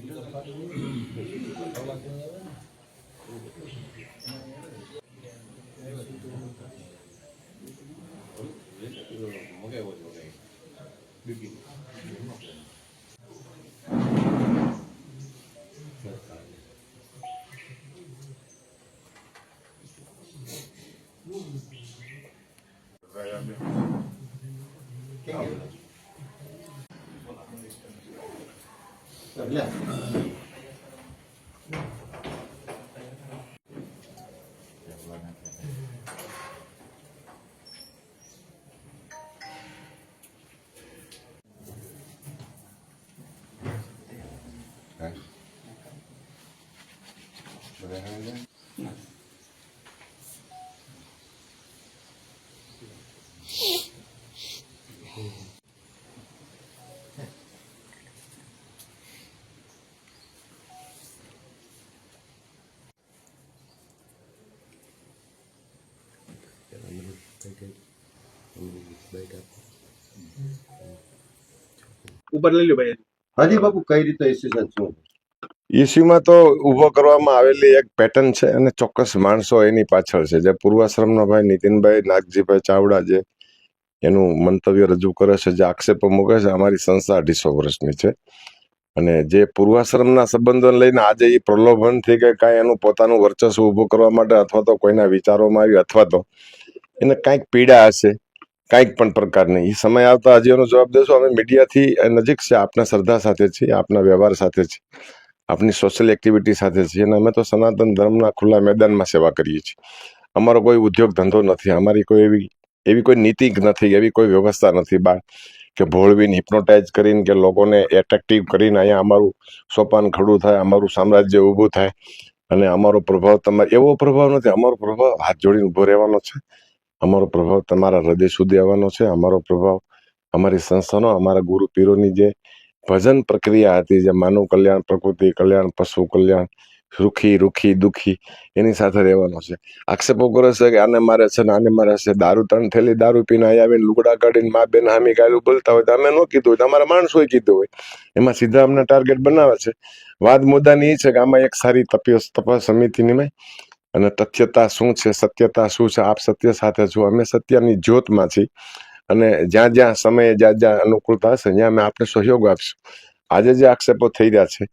ઉપર લઈ લો ભાઈ. હાજી બાપુ, કઈ રીતે ઇસ્યુશન શું? ઇસ્યુમાં તો ઊભો કરવામાં આવેલી એક પેટર્ન છે અને ચોક્કસ માણસો એની પાછળ છે. જે પૂર્વાશ્રમના ભાઈ નીતિનભાઈ નાગજીભાઈ ચાવડા જે એનું મંતવ્ય રજૂ કરે છે, જે આક્ષેપો મૂકે છે, અમારી સંસ્થા 250 વર્ષની છે અને જે પૂર્વાશ્રમના સંબંધોને લઈને આજે એ પ્રલોભનથી કે કાંઈ એનું પોતાનું વર્ચસ્વ ઊભું કરવા માટે અથવા તો કોઈના વિચારોમાં આવી અથવા તો એને કાંઈક પીડા હશે કાંઈક પણ પ્રકારની, એ સમય આવતા હજી એનો જવાબ દેશો. અમે મીડિયાથી નજીક છે, આપના શ્રદ્ધા સાથે છીએ, આપના વ્યવહાર સાથે છીએ, આપની સોશિયલ એક્ટિવિટી સાથે છીએ અને અમે તો સનાતન ધર્મના ખુલ્લા મેદાનમાં સેવા કરીએ છીએ. અમારો કોઈ ઉદ્યોગ ધંધો નથી, અમારી કોઈ એવી કોઈ નીતિ નથી, એવી કોઈ વ્યવસ્થા નથી બહાર કે ભોળવીને હિપ્નોટાઇઝ કરીને કે લોકોને એટ્રેક્ટિવ કરીને અહીંયા અમારું સોપાન ખડું થાય, અમારું સામ્રાજ્ય ઊભું થાય અને અમારો પ્રભાવ તમારે એવો પ્રભાવ નથી. અમારો પ્રભાવ હાથ જોડીને ઊભો રહેવાનો છે. અમારો પ્રભાવ તમારા હૃદય સુધી આવવાનો છે. અમારો પ્રભાવ અમારી સંસ્થાનો, અમારા ગુરુ પીરોની જે ભજન પ્રક્રિયા હતી, જે માનવ કલ્યાણ, પ્રકૃતિ કલ્યાણ, પશુ કલ્યાણ, રૂખી દુઃખી, એની સાથે રહેવાનો છે. આક્ષેપો કરે છે કે આને મારે છે ને આને મારે છે, દારૂ 3 થેલી દારૂ પીને અહીંયા આવીને લુગડા કાઢીને મા બેન હામી ગાયલું બોલતા હોય તો અમે ન કીધું હોય, તમારા માણસોએ કીધું હોય, એમાં સીધા અમને ટાર્ગેટ બનાવે છે. વાત મુદ્દાની એ છે કે આમાં એક સારી તપાસ સમિતિની અને તથ્યતા શું છે, સત્યતા શું છે, આપ સત્ય સાથે છો, અમે સત્યની જ્યોતમાં છીએ અને જ્યાં જ્યાં સમયે જ્યાં અનુકૂળતા હશે ત્યાં અમે આપણે સહયોગ આપશું. આજે જે આક્ષેપો થઈ રહ્યા છે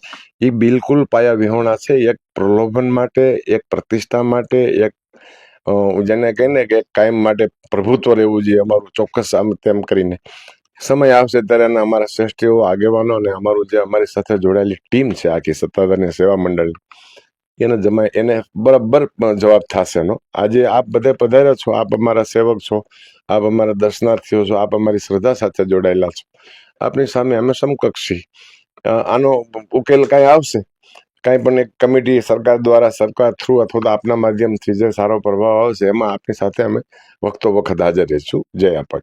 એ બિલકુલ પાયા વિહોણા છે. એક પ્રલોભન માટે, એક પ્રતિષ્ઠા માટે, એક જેને કહીને કે કાયમ માટે પ્રભુત્વ રહેવું જોઈએ અમારું, ચોક્કસ આમ તેમ કરીને સમય આવશે ત્યારે અમારા શ્રેષ્ઠીઓ, આગેવાનો અને અમારું જે અમારી સાથે જોડાયેલી ટીમ છે આખી સત્તાધારી સેવા મંડળ, એને બરાબર જવાબ થશે એનો. આજે આપ બધે પધાર્યા છો, આપ અમારા સેવક છો, આપ અમારા દર્શનાર્થીઓ છો, આપ અમારી શ્રદ્ધા સાથે જોડાયેલા છો. આપની સામે અમે સમકક્ષી. આનો ઉકેલ કાંઈ આવશે, કાંઈ પણ એક કમિટી સરકાર દ્વારા, સરકાર થ્રુ અથવા તો આપના માધ્યમથી જે સારો પ્રભાવ આવશે એમાં આપની સાથે અમે વખતો વખત હાજર રહીશું. જય આપા.